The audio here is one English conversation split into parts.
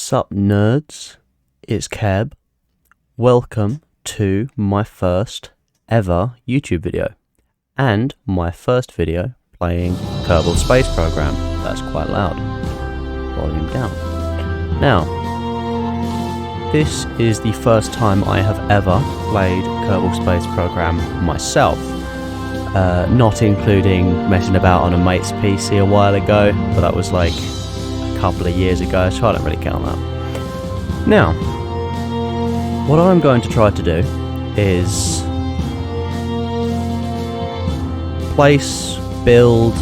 Sup nerds, it's Keb. Welcome to my first ever YouTube video, and my first video playing Kerbal Space Program. That's quite loud. Volume down. Now, this is the first time I have ever played Kerbal Space Program myself, not including messing about on a mate's PC a while ago, but that was like a couple of years ago, so I don't really count that. Now, what I'm going to try to do is place, build,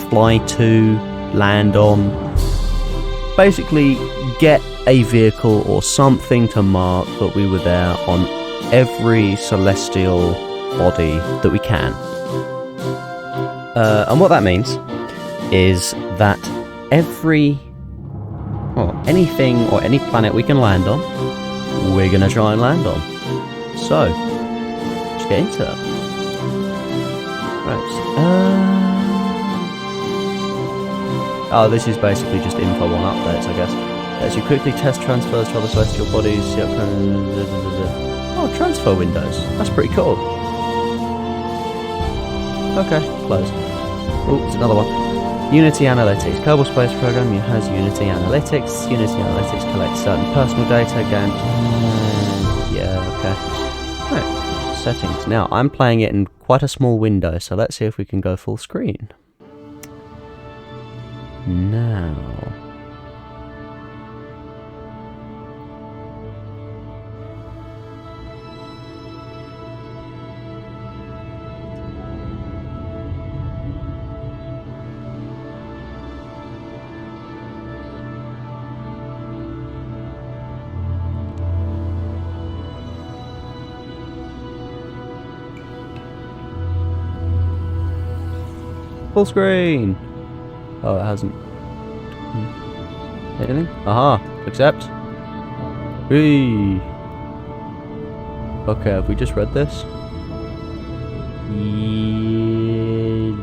fly to, land on, basically get a vehicle or something to mark that we were there on every celestial body that we can. And what that means is that anything or any planet we can land on, we're going to try and land on. So, let's get into it. Right. Oh, this is basically just info on updates, I guess. As you quickly test transfers to other celestial bodies. Yep. Oh, transfer windows. That's pretty cool. Okay, close. Oh, it's another one. Unity Analytics. Kerbal Space Program has Unity Analytics. Unity Analytics collects certain personal data. Again. Yeah, okay. Right. Settings. Now, I'm playing it in quite a small window, so let's see if we can go full screen. Now. Full screen! Oh, it hasn't. Anything? Aha! Accept! Whee! Okay, have we just read this?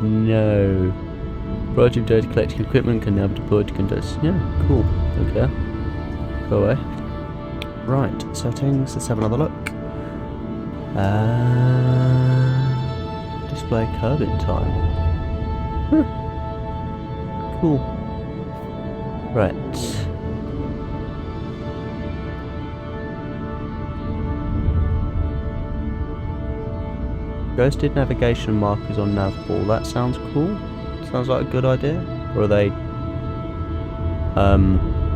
No. Project data collecting equipment can now be deployed to conduct. Yeah, cool. Okay. Go away. Right, settings. Let's have another look. Display Kerbin time. Cool. Right. Ghosted navigation markers on nav ball. That sounds cool. Sounds like a good idea. Or are they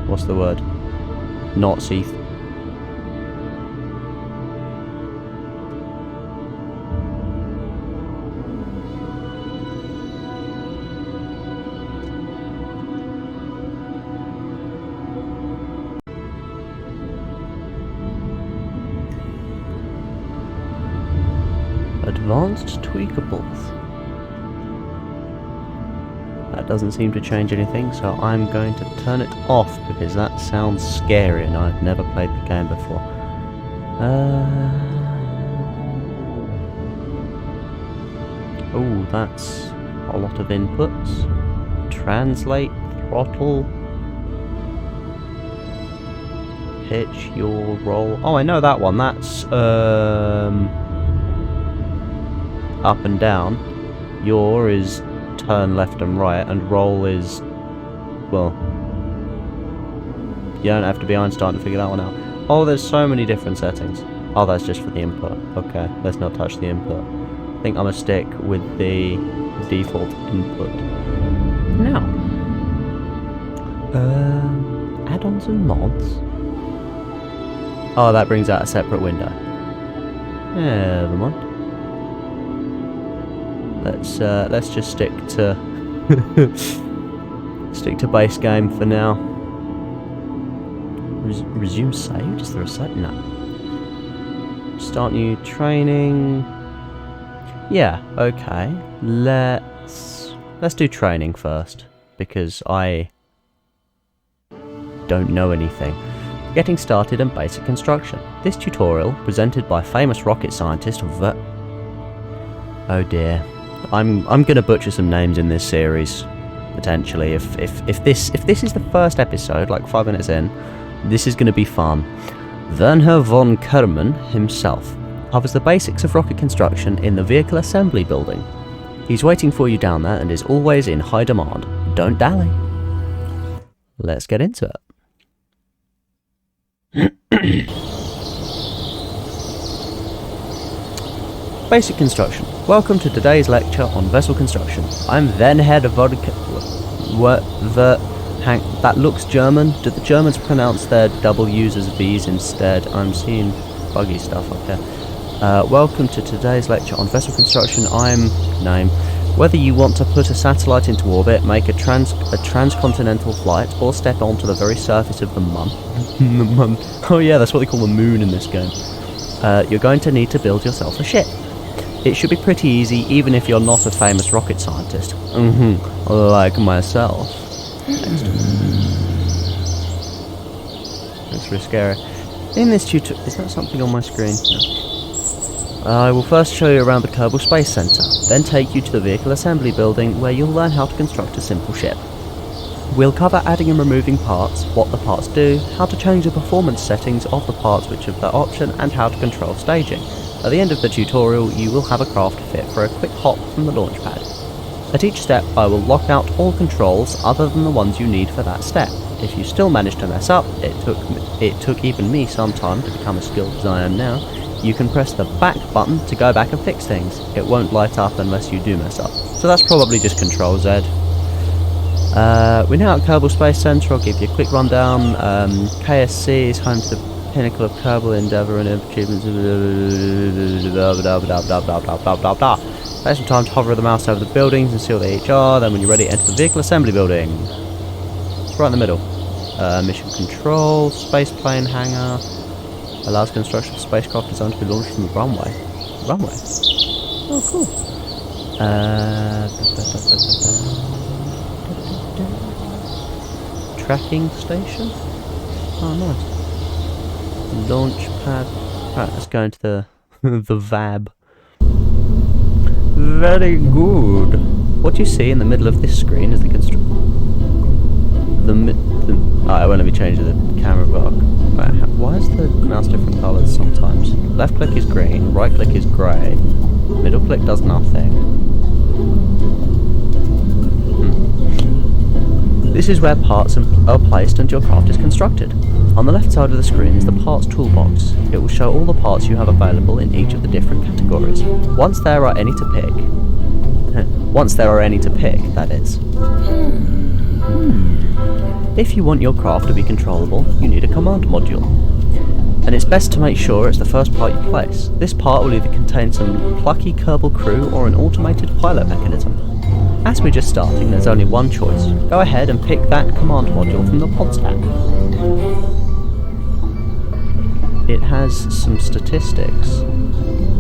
what's the word? Not see. Advanced tweakables. That doesn't seem to change anything, so I'm going to turn it off because that sounds scary and I've never played the game before. Oh, that's a lot of inputs. Translate, throttle, pitch, yaw, roll. Oh, I know that one. That's up and down. Yaw is turn left and right, and roll is, well, you don't have to be Einstein to figure that one out. Oh, there's so many different settings. Oh, that's just for the input. Okay, let's not touch the input. I think I'm gonna stick with the default input. Now, add-ons and mods. Oh, that brings out a separate window. Never mind. Let's just stick to base game for now. Resume save? Is there a save? No. Start new training. Yeah, okay. Let's do training first, because I don't know anything. Getting started and basic construction. This tutorial, presented by famous rocket scientist Oh dear. I'm gonna butcher some names in this series. potentially. If this is the first episode, like 5 minutes in, this is going to be fun. Werner von Kerbin himself covers the basics of rocket construction in the vehicle assembly building. He's waiting for you down there and is always in high demand. Don't dally. Let's get into it. Basic construction. Welcome to today's lecture on vessel construction. I'm then head of that looks German. Do the Germans pronounce their W's as V's instead? I'm seeing buggy stuff up here. Welcome to today's lecture on vessel construction. Whether you want to put a satellite into orbit, make a transcontinental flight, or step onto the very surface of the moon. Oh yeah, that's what they call the moon in this game. You're going to need to build yourself a ship. It should be pretty easy, even if you're not a famous rocket scientist. Like myself. That's really scary. In this tutorial, is that something on my screen? No. I will first show you around the Kerbal Space Center, then take you to the vehicle assembly building where you'll learn how to construct a simple ship. We'll cover adding and removing parts, what the parts do, how to change the performance settings of the parts which have that option, and how to control staging. At the end of the tutorial, you will have a craft fit for a quick hop from the launch pad. At each step, I will lock out all controls other than the ones you need for that step. If you still manage to mess up, it took even me some time to become as skilled as I am now, you can press the back button to go back and fix things. It won't light up unless you do mess up. So that's probably just Control Z. We're now at Kerbal Space Center. I'll give you a quick rundown. KSC is home to the pinnacle of Kerbal endeavor and achievements. Take some time to hover the mouse over the buildings and see what they each are. Then when you're ready, enter the vehicle assembly building. It's right in the middle. Mission control, space plane hangar. Allows construction of spacecraft designed to be launched from the runway. Runway? Oh, cool. Tracking station? Oh, nice. Launch pad. Right, let's go into the the VAB. Very good. What you see in the middle of this screen is the Alright, well, let me change the camera bar. Right, why is the mouse different colours sometimes? Left click is green, right click is grey, middle click does nothing. This is where parts are placed and your craft is constructed. On the left side of the screen is the parts toolbox. It will show all the parts you have available in each of the different categories. Once there are any to pick, that is. If you want your craft to be controllable, you need a command module. And it's best to make sure it's the first part you place. This part will either contain some plucky Kerbal crew or an automated pilot mechanism. As we're just starting, there's only one choice. Go ahead and pick that command module from the pod stack. It has some statistics.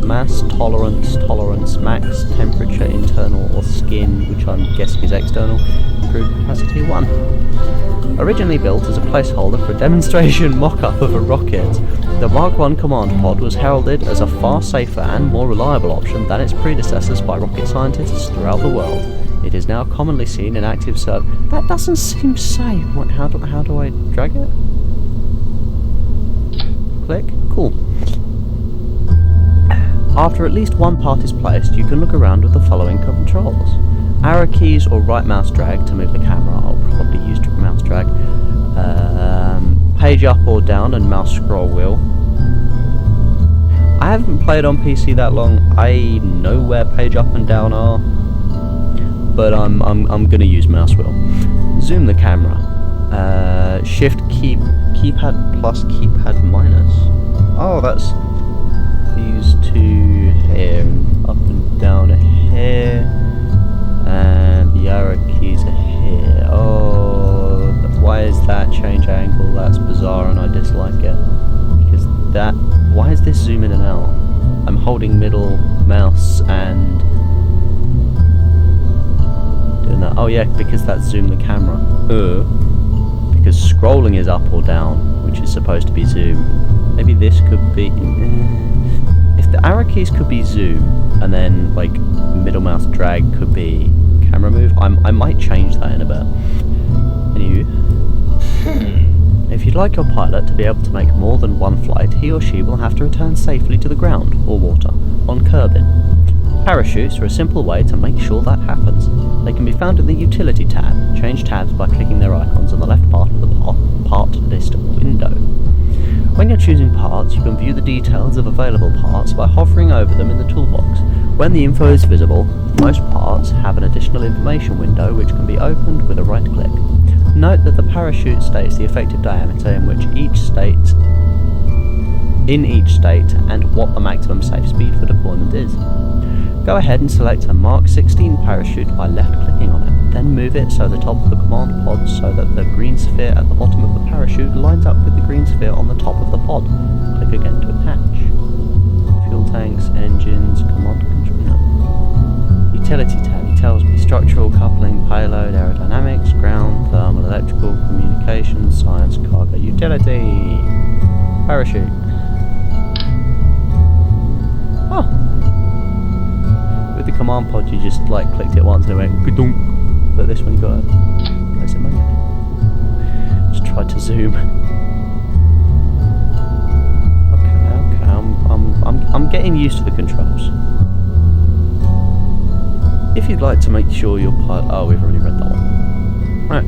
Mass, tolerance, max, temperature, internal or skin, which I'm guessing is external, crew capacity 1. Originally built as a placeholder for a demonstration mock-up of a rocket, the Mark I command pod was heralded as a far safer and more reliable option than its predecessors by rocket scientists throughout the world. It is now commonly seen in active service. That doesn't seem safe. What, how do I drag it? Click. Cool. After at least one part is placed, you can look around with the following controls. Arrow keys or right mouse drag to move the camera. I'll probably use mouse drag. Page up or down and mouse scroll wheel. I haven't played on PC that long. I know where page up and down are, but I'm gonna use mouse wheel. Zoom the camera. Shift keypad plus keypad minus. Oh, that's these two here, up and down here, and the arrow keys are here. Oh, why is that change angle? That's bizarre and I dislike it. Because that, why is this zoom in and out? I'm holding middle mouse and doing that. Oh yeah, because that's zoom the camera. Because scrolling is up or down, which is supposed to be zoom. Maybe this could be... If the arrow keys could be zoom, and then like middle mouse drag could be camera move. I might change that in a bit. Anywho. If you'd like your pilot to be able to make more than one flight, he or she will have to return safely to the ground, or water, on Kerbin. Parachutes are a simple way to make sure that happens. They can be found in the Utility tab. Change tabs by clicking their icons on the left part of the part list window. When you're choosing parts, you can view the details of available parts by hovering over them in the toolbox. When the info is visible, most parts have an additional information window which can be opened with a right click. Note that the parachute states the effective diameter in each state and what the maximum safe speed for deployment is. Go ahead and select a Mark 16 parachute by left clicking on it, then move it so the top of the command pod so that the green sphere at the bottom of the parachute lines up with the green sphere on the top of the pod. Click again to attach. Fuel tanks, engines, command control. No. Utility tab. It tells me structural, coupling, payload, aerodynamics, ground, thermal, electrical, communications, science, cargo, utility, parachute. Oh. With the command pod, you just like clicked it once and it went ka-dunk. But this one you gotta place it manually. Just tried to zoom. Okay. I'm getting used to the controls. If you'd like to make sure your pilot... Oh, we've already read that one. Right.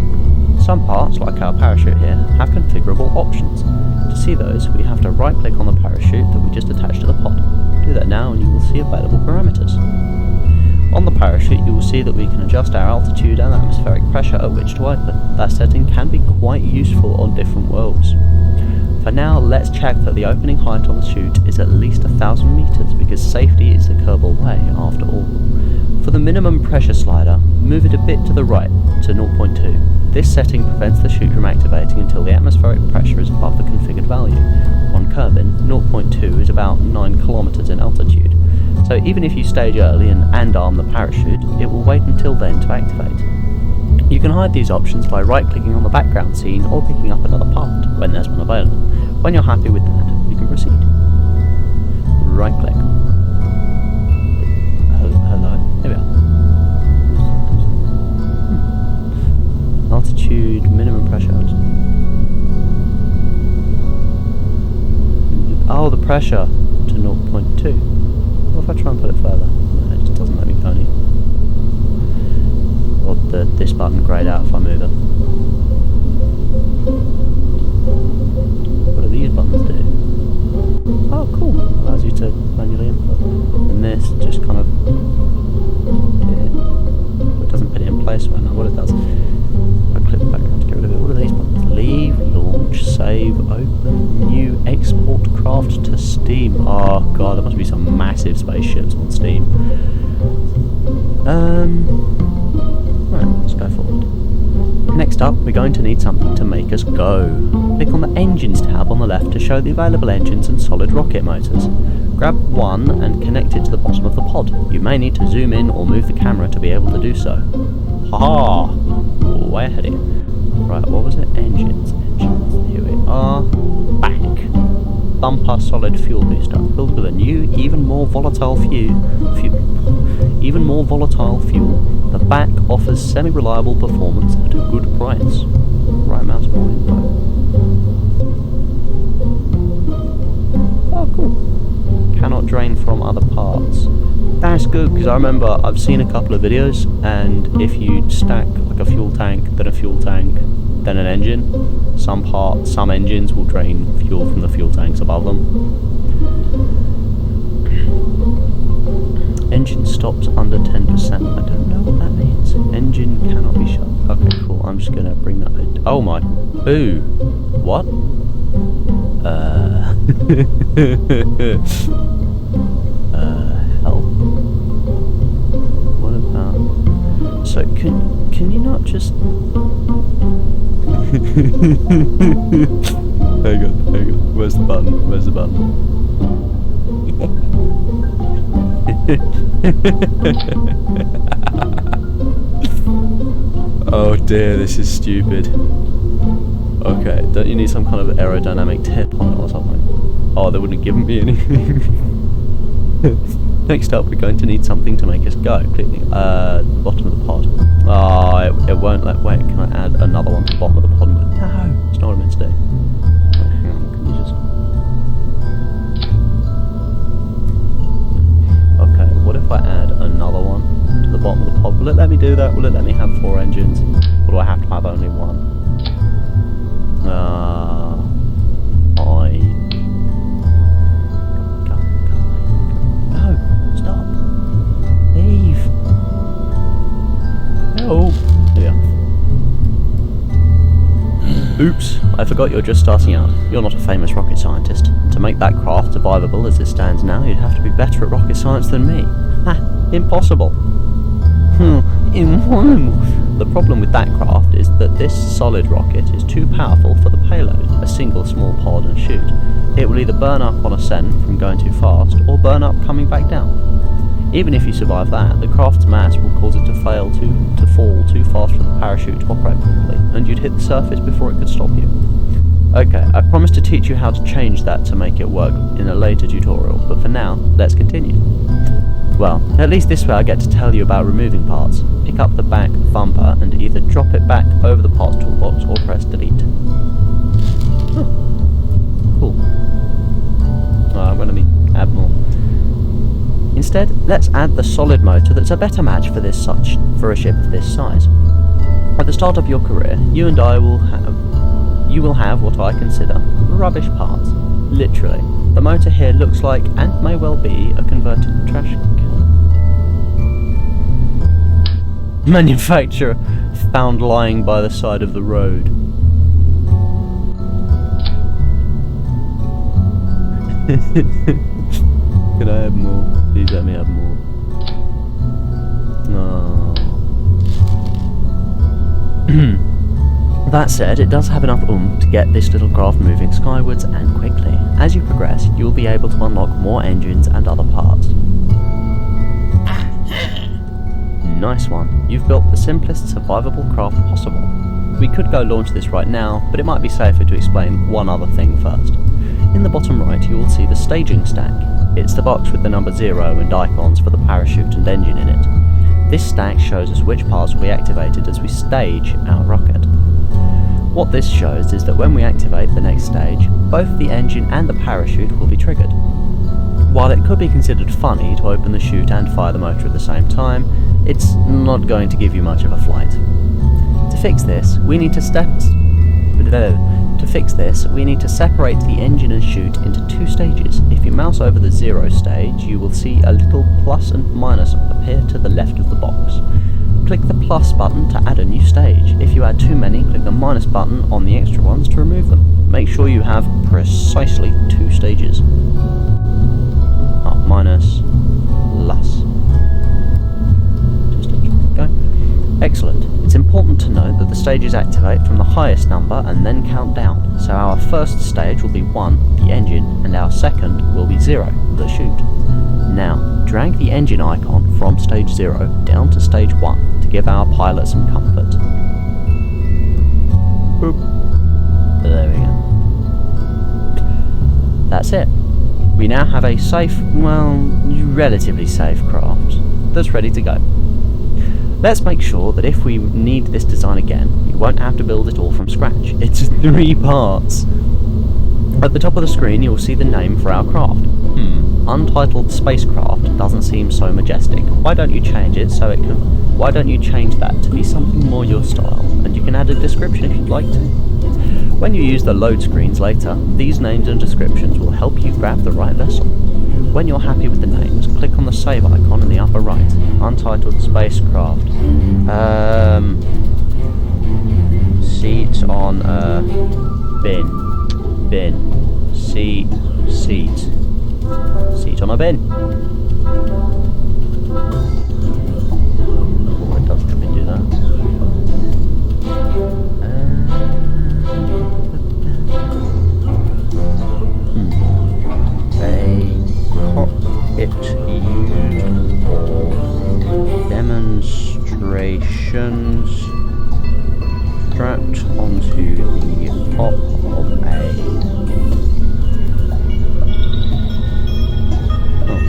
Some parts, like our parachute here, have configurable options. To see those, we have to right-click on the parachute that we just attached to the pod. Do that now and you will see available parameters. On the parachute, you will see that we can adjust our altitude and atmospheric pressure at which to open. That setting can be quite useful on different worlds. For now, let's check that the opening height on the chute is at least 1,000 meters, because safety is the Kerbal way, after all. For the minimum pressure slider, move it a bit to the right, to 0.2. This setting prevents the chute from activating until the atmospheric pressure is above the configured value. On Kerbin, 0.2 is about 9 kilometers in altitude. So even if you stage early and arm the parachute, it will wait until then to activate. You can hide these options by right-clicking on the background scene or picking up another part when there's one available. When you're happy with that, you can proceed. Right-click. Hello? Here we are. Altitude, minimum pressure. Oh, the pressure to 0.2. What if I try and put it further? No, it just doesn't let me go any. Or this button grayed out if I move it. What do these buttons do? Oh, cool. Allows you to manually input. And this just kind of... it doesn't put it in place right now. What it does... I click back to get rid of it. What are these buttons? Leave, launch, save, open, new, export craft to Steam. Oh god, there must be some massive spaceships on Steam. Right, let's go forward. Next up, we're going to need something to make us go. Click on the Engines tab on the left to show the available engines and solid rocket motors. Grab one and connect it to the bottom of the pod. You may need to zoom in or move the camera to be able to do so. Haha! Way ahead of you. Right, what was it? Engines. Here we are. Back. Bumper solid fuel booster, filled with a new, even more volatile fuel. The back offers semi-reliable performance at a good price. Right mouse, more info. Oh, cool. Cannot drain from other parts. That's good, because I remember I've seen a couple of videos, and if you stack like a fuel tank, then an engine, some engines will drain fuel from the fuel tanks above them. Engine stops under 10%. I don't know what that means. Engine cannot be shut. Okay, cool. I'm just gonna bring that. Oh my. Ooh. What? Hell. What about? So can you not just? Hang on. Where's the button? Oh dear, this is stupid. Okay, don't you need some kind of aerodynamic tip on it or something? Oh, they wouldn't have given me anything. Next up, we're going to need something to make us go. Click the bottom of the pod. Oh, it won't let. Wait, can I add another one to the bottom of the pod? No, it's not what I meant to do. Wait, hang on, can you just... Okay, what if I add another one to the bottom of the pod? Will it let me do that? Will it let me have 4 engines? Or do I have to have only one? Oh, there we are. Oops, I forgot you're just starting out. You're not a famous rocket scientist. To make that craft survivable as it stands now, you'd have to be better at rocket science than me. Ha! Impossible. Impossible. The problem with that craft is that this solid rocket is too powerful for the payload, a single small pod and chute. It will either burn up on ascent from going too fast, or burn up coming back down. Even if you survive that, the craft's mass will cause it to fail to fall too fast for the parachute to operate properly, and you'd hit the surface before it could stop you. Okay, I promised to teach you how to change that to make it work in a later tutorial, but for now, let's continue. Well, at least this way I get to tell you about removing parts. Pick up the back thumper and either drop it back over the parts toolbox or press delete. Huh. Cool. I'm going to add more. Instead, let's add the solid motor that's a better match for a ship of this size. At the start of your career, you will have what I consider rubbish parts. Literally. The motor here looks like, and may well be, a converted trash can. Manufacturer found lying by the side of the road. Can I have more? Please let me have more. No. That said, it does have enough to get this little craft moving skywards and quickly. As you progress, you'll be able to unlock more engines and other parts. Nice one. You've built the simplest survivable craft possible. We could go launch this right now, but it might be safer to explain one other thing first. In the bottom right, you will see the staging stack. It's the box with the number 0 and icons for the parachute and engine in it. This stack shows us which parts will be activated as we stage our rocket. What this shows is that when we activate the next stage, both the engine and the parachute will be triggered. While it could be considered funny to open the chute and fire the motor at the same time, it's not going to give you much of a flight. To fix this, we need to separate the engine and chute into 2 stages. If you mouse over the 0 stage, you will see a little plus and minus appear to the left of the box. Click the plus button to add a new stage. If you add too many, click the minus button on the extra ones to remove them. Make sure you have precisely 2 stages. Minus, plus. 2 stages. Go. Excellent. It's important to note that the stages activate from the highest number and then count down. So our first stage will be 1, the engine, and our second will be 0, the chute. Now, drag the engine icon from stage 0 down to stage 1 to give our pilot some comfort. Boop. There we go. That's it. We now have a safe, well, relatively safe craft that's ready to go. Let's make sure that if we need this design again, we won't have to build it all from scratch. It's 3 parts. At the top of the screen, you'll see the name for our craft. Untitled Spacecraft doesn't seem so majestic. Why don't you change that to be something more your style, and you can add a description if you'd like to. When you use the load screens later, these names and descriptions will help you grab the right vessel. When you're happy with the names, click on the save icon in the upper right. Untitled Spacecraft. Seat on a bin. Seat. Seat on a bin. Oh, it does let me do that. It used for demonstrations strapped onto the top of a... Oh.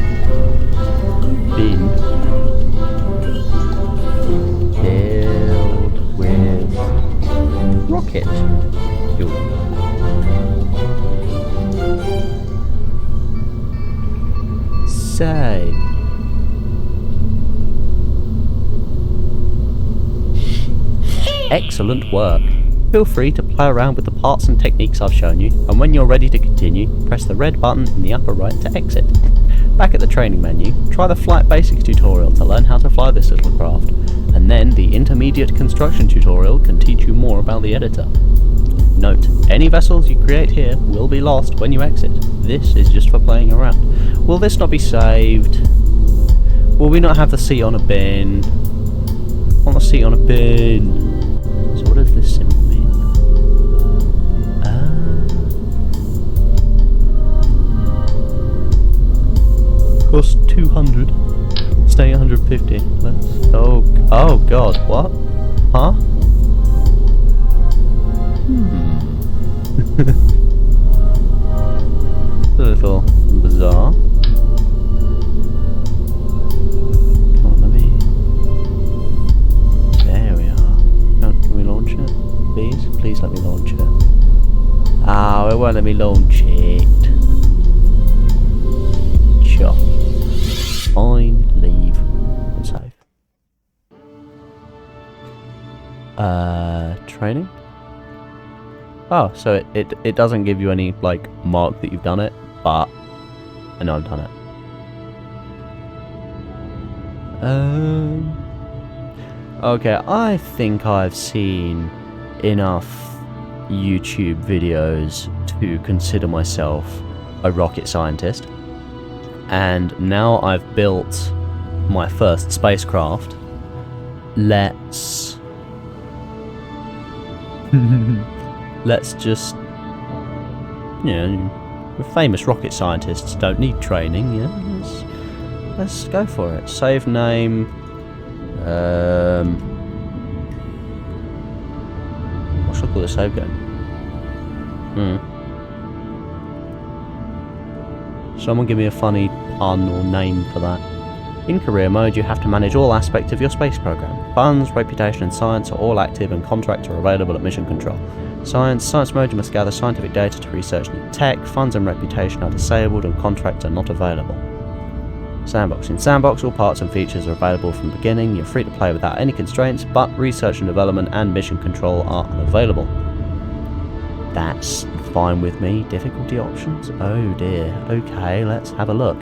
save. Excellent work. Feel free to play around with the parts and techniques I've shown you, and when you're ready to continue, press the red button in the upper right to exit. Back at the training menu, try the Flight Basics tutorial to learn how to fly this little craft, and then the Intermediate Construction tutorial can teach you more about the editor. Note, any vessels you create here will be lost when you exit. This is just for playing around. Will this not be saved? Will we not have the seat on a bin? I want the seat on a bin. So what does this symbol mean? Cost 200. Stay 150. Let's. Oh god, what? Huh? It's a little bizarre. Come on, let me. There we are. Can we launch it? Please? Please let me launch it. Oh, it won't let me launch it. Sure. Fine, leave, and save. Training? Oh, so it doesn't give you any, like, mark that you've done it, but I know I've done it. Okay, I think I've seen enough YouTube videos to consider myself a rocket scientist. And now I've built my first spacecraft. Let's just, you know, famous rocket scientists don't need training, yeah? Let's go for it. Save name. What should I call the save game? Someone give me a funny pun or name for that. In career mode, you have to manage all aspects of your space program. Funds, reputation, and science are all active, and contracts are available at mission control. Science mode, you must gather scientific data to research new tech. Funds and reputation are disabled, and contracts are not available. Sandbox. In Sandbox, all parts and features are available from the beginning. You're free to play without any constraints, but research and development and mission control are unavailable. That's fine with me. Difficulty options? Oh dear. Okay, let's have a look.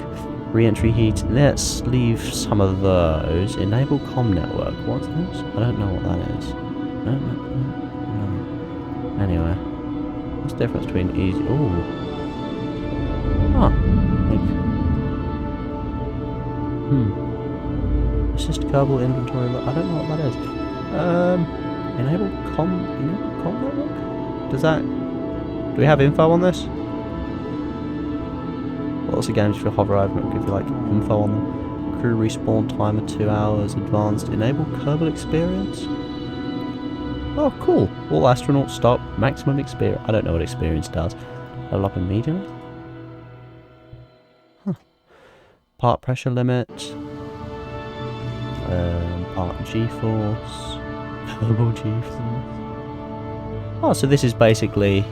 Re-entry heat. Let's leave some of those. Enable comm network. What's this? I don't know what that is. No. Anyway. What's the difference between easy... Ooh. Assist Kerbal inventory... I don't know what that is. Enable comm network? Does that... Do we have info on this? Lots of games if you hover over it will give you like info on them. Crew respawn timer 2 hours. Advanced. Enable Kerbal experience? Oh cool. All astronauts stop. Maximum experience. I don't know what experience does. Level up immediately? Huh. Part pressure limit. Part G-force. Kerbal G-force. Oh, so this is basically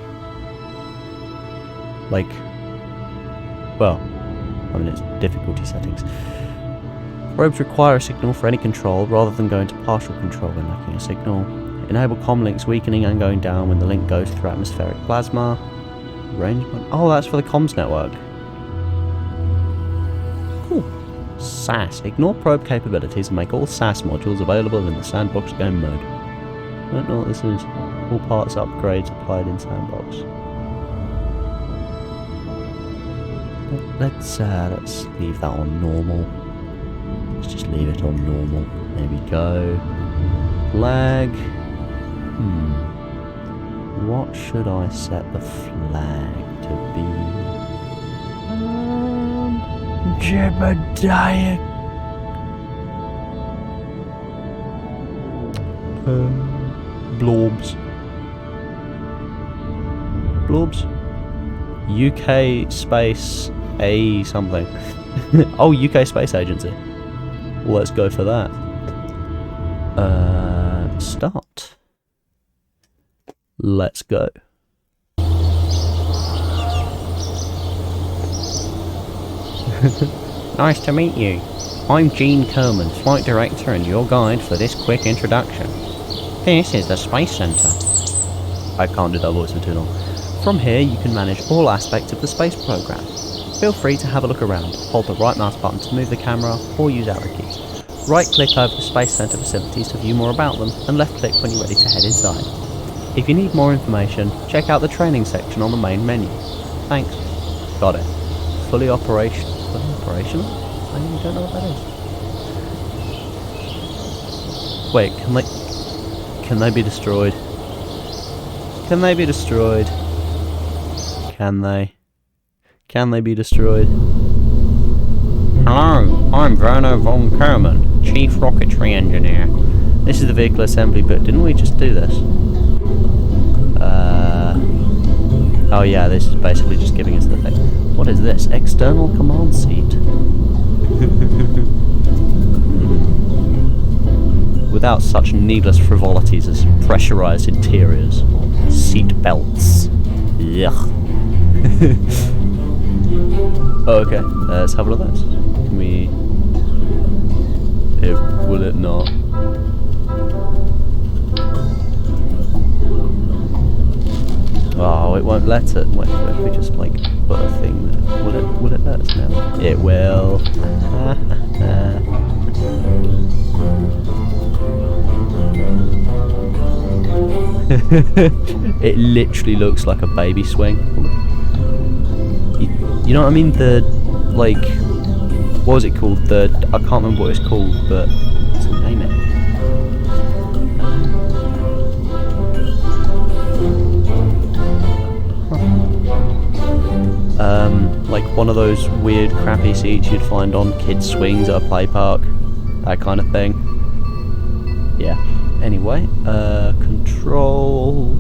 like, well, I mean it's difficulty settings. Probes require a signal for any control rather than going to partial control when lacking a signal. Enable comm links weakening and going down when the link goes through atmospheric plasma. Range. Oh, that's for the comms network. Cool. SAS. Ignore probe capabilities and make all SAS modules available in the Sandbox game mode. I don't know what this is. All parts upgrades applied in Sandbox. Let's leave that on normal. Let's just leave it on normal. There we go. Flag. What should I set the flag to be? Jebediah. Blorbs. UK Space A something. Oh, UK Space Agency. Let's go for that. Start. Let's go. Nice to meet you. I'm Gene Kerbin, Flight Director and your guide for this quick introduction. This is the Space Center. I can't do that voice for too long. From here you can manage all aspects of the space program. Feel free to have a look around, hold the right mouse button to move the camera, or use arrow keys. Right click over the Space Center facilities to view more about them, and left click when you're ready to head inside. If you need more information, check out the training section on the main menu. Thanks. Got it. Fully operational? Fully operational? I don't know what that is. Wait, can they be destroyed? Can they be destroyed? Can they? Can they be destroyed? Hello, I'm Werner von Kerbin, Chief Rocketry Engineer. This is the vehicle assembly bit. Didn't we just do this? Oh yeah, this is basically just giving us the thing. What is this? External command seat. Without such needless frivolities as pressurized interiors or seat belts. Yuck. Okay, let's have a look at this. Can we... will it not? Oh, it won't let it. Wait, if we just like put a thing there, will it let us now? It will. It literally looks like a baby swing. You know what I mean? The, like, what was it called? I can't remember what it's called, but what's the name it? Like one of those weird crappy seats you'd find on kids' swings at a play park. That kind of thing. Yeah. Anyway, control...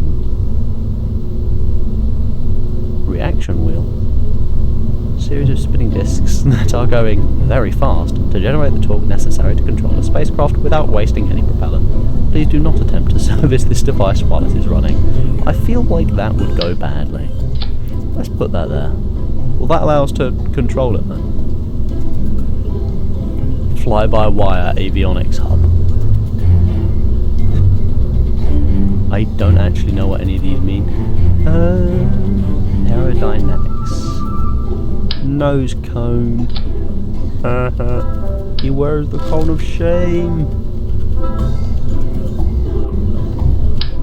reaction wheel. Series of spinning discs that are going very fast to generate the torque necessary to control a spacecraft without wasting any propellant. Please do not attempt to service this device while it is running. I feel like that would go badly. Let's put that there. Will that allow us to control it then? Fly-by-wire avionics hub. I don't actually know what any of these mean. Aerodynamics. Nose cone. He wears the cone of shame.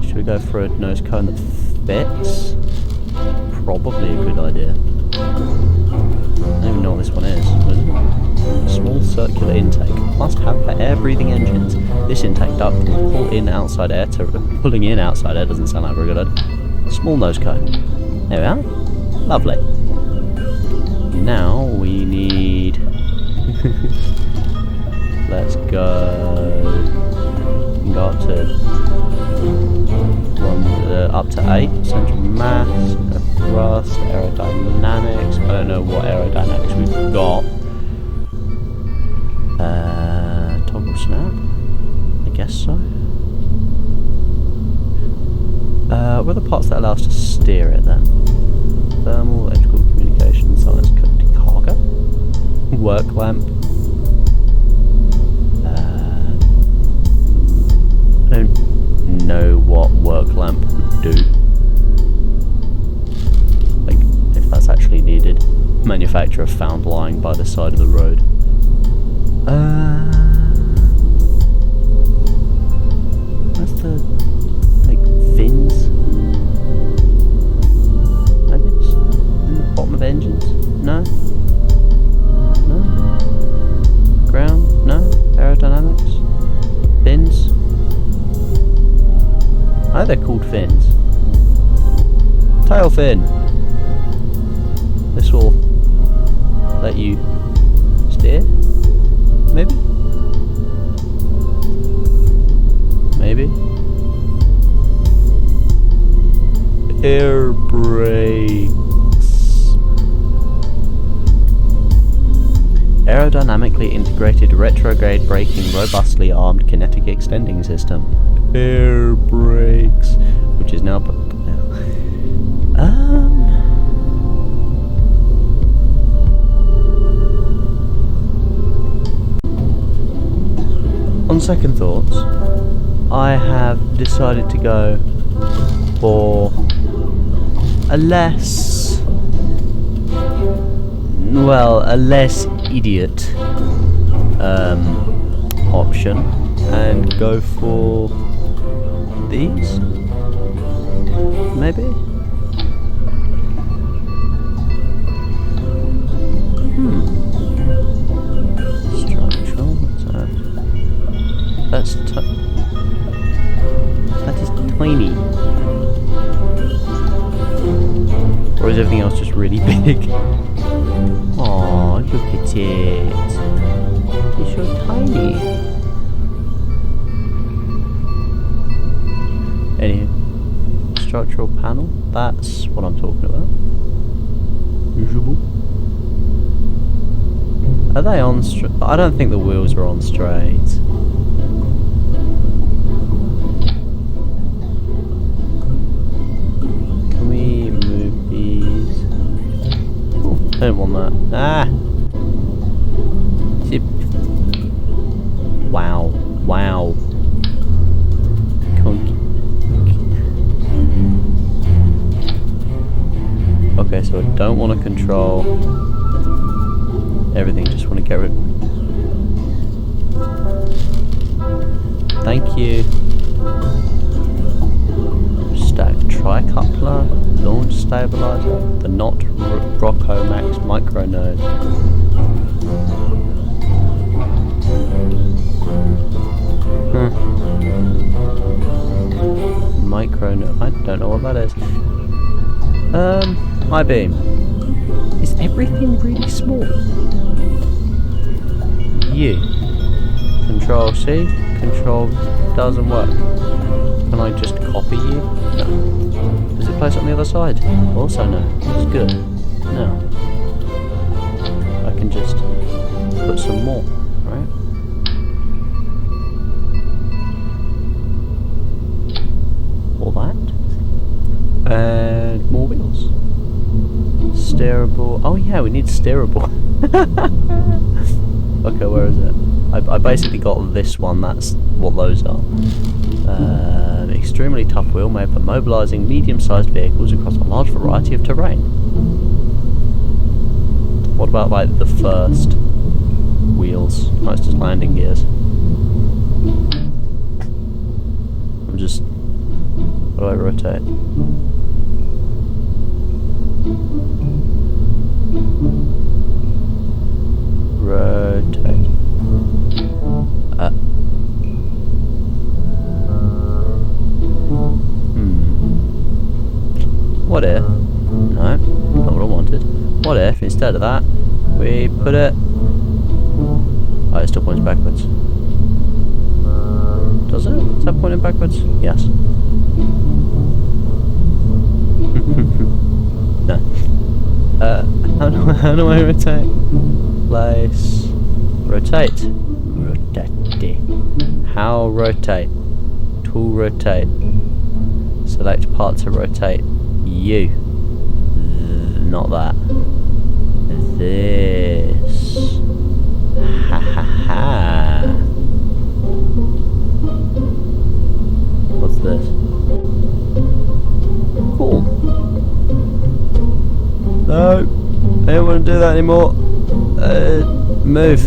Should we go for a nose cone that fits? Probably a good idea. I don't even know what this one is. What is it? Small circular intake. Must have for air-breathing engines. This intake duct will pull in outside air to... Pulling in outside air doesn't sound like a very good idea. Small nose cone. There we are. Lovely. Now we need... Let's go... We can go up to 8. Central mass, thrust, aerodynamics. I don't know what aerodynamics we've got. Toggle snap? I guess so. What are the parts that allow us to steer it then? Thermal, electrical communication, science, cargo? Work lamp. I don't know what work lamp would do. Like, if that's actually needed. Manufacturer found lying by the side of the road. Where's the, like, fins? Maybe it's in the bottom of engines? No? No? Ground? No? Aerodynamics? Fins? I know they're called fins. Tail fin! This will let you steer? Maybe? Maybe? Air brakes. Aerodynamically integrated retrograde braking robustly armed kinetic extending system. Air brakes. Which is now... on second thoughts, I have decided to go for a less, well, a less idiot option and go for these, maybe? Structural, what's that? That is tiny. Or is everything else just really big? Aww, look at it. It's so tiny. Anywho, structural panel, that's what I'm talking about. Usable. Are they on straight? I don't think the wheels are on straight. Can we move these? Oh, I don't want that. Ah! Zip. Wow. Wow. Okay, so I don't want to control everything, just want to get rid. Thank you. Stack tri-coupler, launch stabilizer, the not Rocco Max micro node. Micro node, I don't know what that is. I-beam. Is everything really small? U. Control C. Control doesn't work. Can I just copy you? No. Does it place it on the other side? Also no. It's good. No. I can just put some more, right? All that. And more wheels. Steerable. Oh yeah, we need steerable. Okay, where is it? I basically got this one, that's what those are. Extremely tough wheel made for mobilising medium-sized vehicles across a large variety of terrain. What about like the first wheels? That's just landing gears. I'm just... How do I rotate? Rotate. What if? No, not what I wanted. What if instead of that we put it? Oh, it still points backwards. Does it? Is that pointing backwards? Yes. No. How do I rotate? Place. Rotate. Rotate. How rotate? Tool rotate. Select part to rotate. U. Not that. This. Ha ha ha. What's this? Cool. No. I don't want to do that anymore. Move.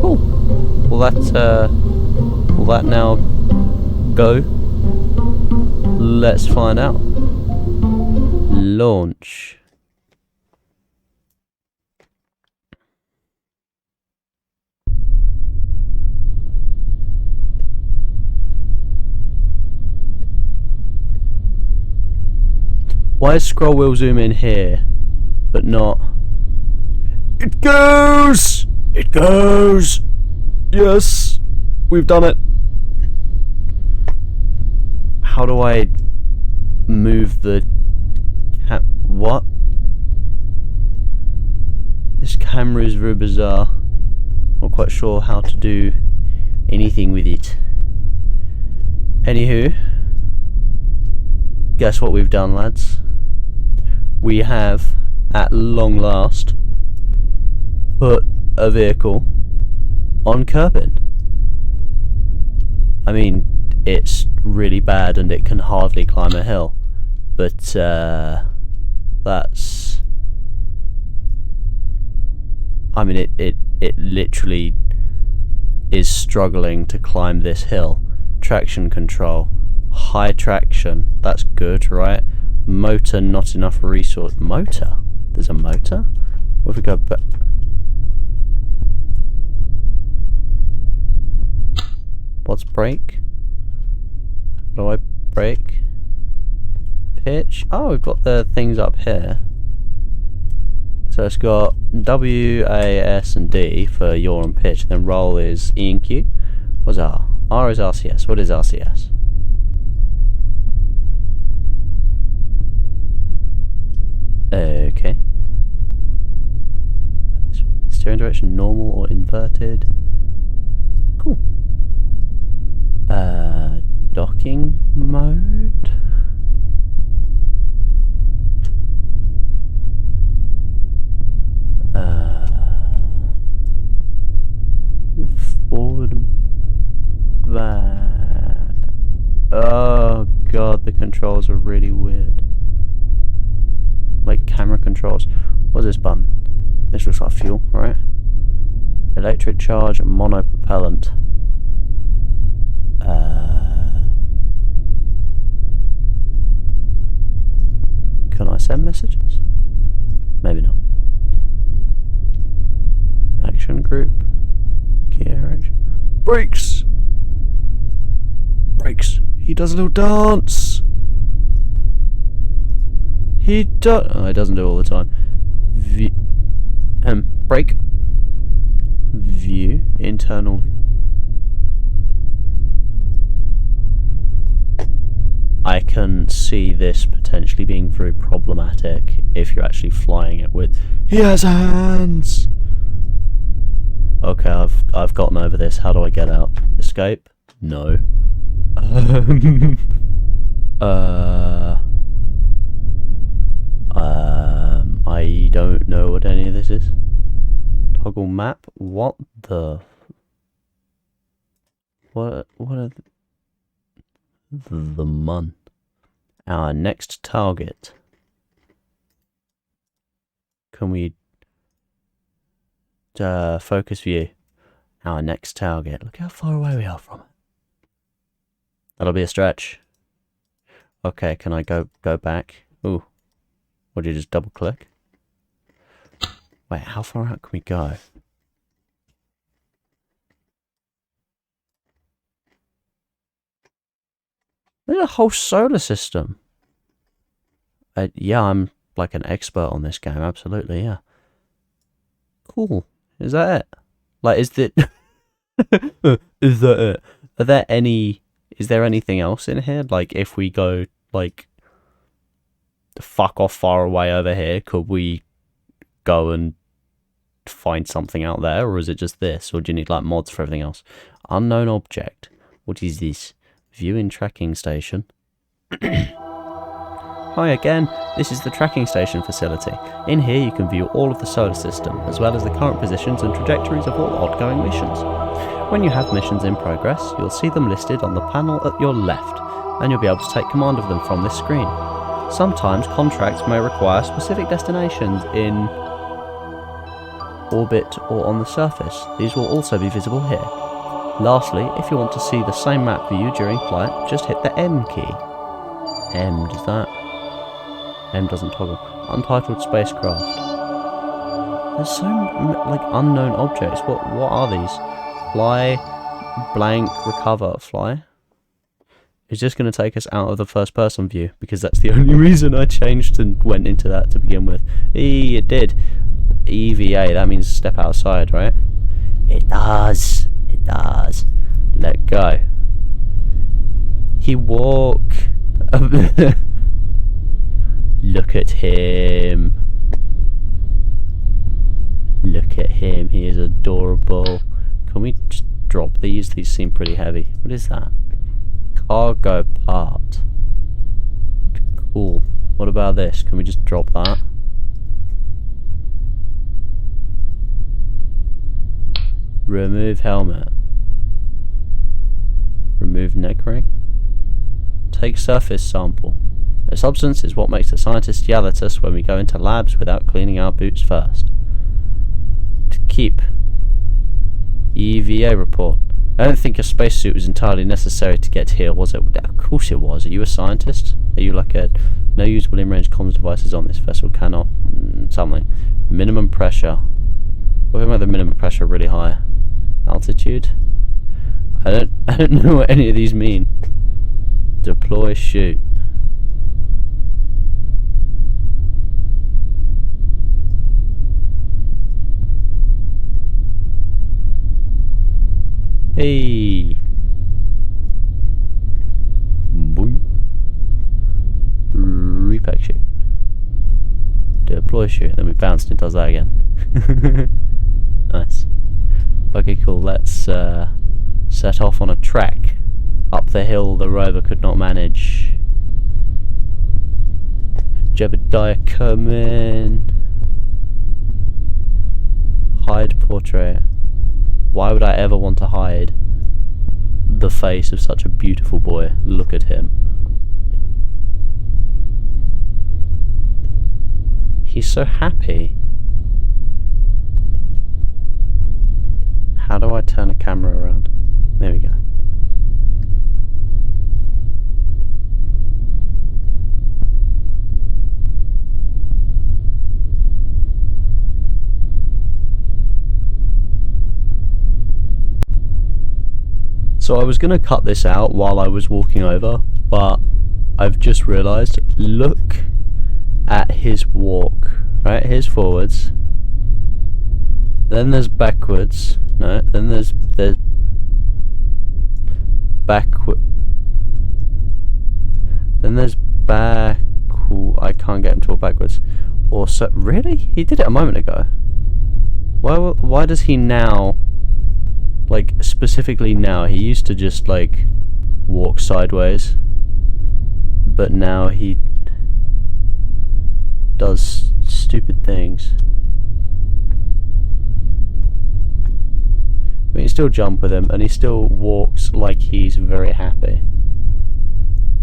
Cool. Will that now go? Let's find out. Launch. Why is scroll wheel zoom in here, but not? It goes! It goes! Yes! We've done it! How do I move the what? This camera is very bizarre. Not quite sure how to do anything with it. Anywho, guess what we've done, lads? We have at long last, put a vehicle on Kerbin. I mean, it's really bad and it can hardly climb a hill, but that's... I mean, it literally is struggling to climb this hill. Traction control, high traction, that's good, right? Motor, not enough resource. Motor? There's a motor? What if we go back? What's brake? How do I brake? Pitch? Oh, we've got the things up here. So it's got W, A, S and D for yaw and pitch, and then roll is E and Q. What's R? R is RCS. What is RCS? Okay. Steering direction normal or inverted. Cool. Docking mode. Forward. Back. Oh god, the controls are really weird. Like camera controls. What's this button? This looks like fuel, right? Electric charge, monopropellant. Can I send messages? Maybe not. Action group. Gear action. Brakes! Brakes. He does a little dance! He does... Oh, he doesn't do it all the time. Brake. View. Internal. I can see this potentially being very problematic if you're actually flying it with... He has hands! Okay, I've gotten over this. How do I get out? Escape? No. I don't know what any of this is. Toggle map? What the... What are the mun? Our next target. Can we... focus view. Our next target. Look how far away we are from it. That'll be a stretch. Okay, can I go back? Ooh. Would you just double click? Wait, how far out can we go? There's a whole solar system. Yeah, I'm like an expert on this game, absolutely, yeah. Cool. Is that it? Like, is that... is that it? Are there any... Is there anything else in here? Like, if we go, like... fuck off far away over here, could we go and find something out there? Or is it just this? Or do you need, like, mods for everything else? Unknown object. What is this? Viewing tracking station. Hi again, this is the tracking station facility. In here you can view all of the solar system, as well as the current positions and trajectories of all ongoing missions. When you have missions in progress, you'll see them listed on the panel at your left, and you'll be able to take command of them from this screen. Sometimes contracts may require specific destinations in orbit or on the surface. These will also be visible here. Lastly, if you want to see the same map view during flight, just hit the M key. M, does that? M doesn't toggle. Untitled spacecraft. There's so like unknown objects. What are these? Fly, blank, recover, fly. It's just going to take us out of the first person view because that's the only reason I changed and went into that to begin with. It did. EVA, that means step outside, right? It does. It does. Let go. He walk. Look at him. Look at him. He is adorable. Can we just drop these? These seem pretty heavy. What is that? Cargo part. Cool. What about this? Can we just drop that? Remove helmet. Remove neck ring. Take surface sample. The substance is what makes the scientists yell at us when we go into labs without cleaning our boots first. To keep. EVA report. I don't think a spacesuit was entirely necessary to get here, was it? Of course it was. Are you a scientist? Are you like a... No usable in-range comms devices on this vessel cannot... something. Minimum pressure. What if I make the minimum pressure really high? Altitude? I don't know what any of these mean. Deploy chute. Hey. Boing. Repack chute. Deploy chute. Then we bounced and it does that again. Nice. Okay, cool. Let's set off on a trek up the hill the rover could not manage. Jebediah Kerbin. Hide portrait. Why would I ever want to hide the face of such a beautiful boy? Look at him. He's so happy. How do I turn a camera around? There we go. So I was going to cut this out while I was walking over, but I've just realised, look at his walk. Right, here's forwards. Then there's backwards. No, then there's backward. Then there's back. I can't get him to walk backwards. Or so, really? He did it a moment ago. Why does he now? Like, specifically now, he used to just, like, walk sideways, but now he does stupid things. I mean, you still jump with him, and he still walks like he's very happy.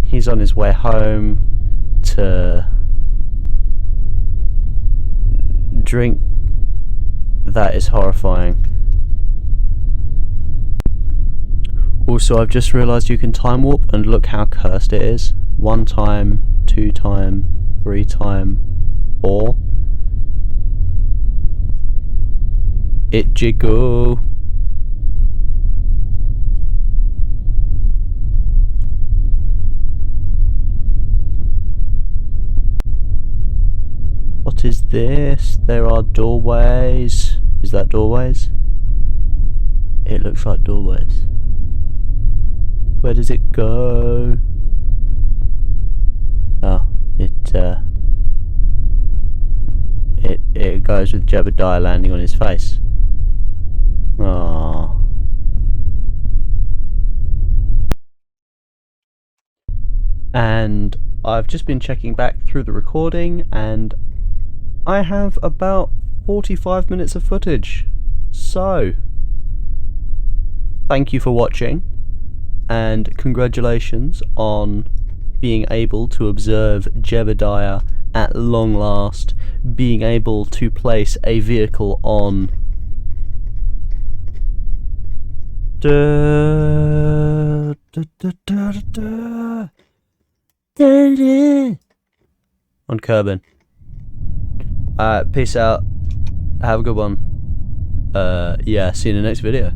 He's on his way home to drink. That is horrifying. Also, I've just realised you can time warp, and look how cursed it is. 1 time, 2 time, 3 time, 4. It jiggle. What is this? There are doorways. Is that doorways? It looks like doorways. Where does it go? Oh, it goes with Jebediah landing on his face. Aww. And I've just been checking back through the recording, and I have about 45 minutes of footage. So, thank you for watching. And congratulations on being able to observe Jebediah at long last, being able to place a vehicle on on Kerbin. Peace out. Have a good one. Yeah, see you in the next video.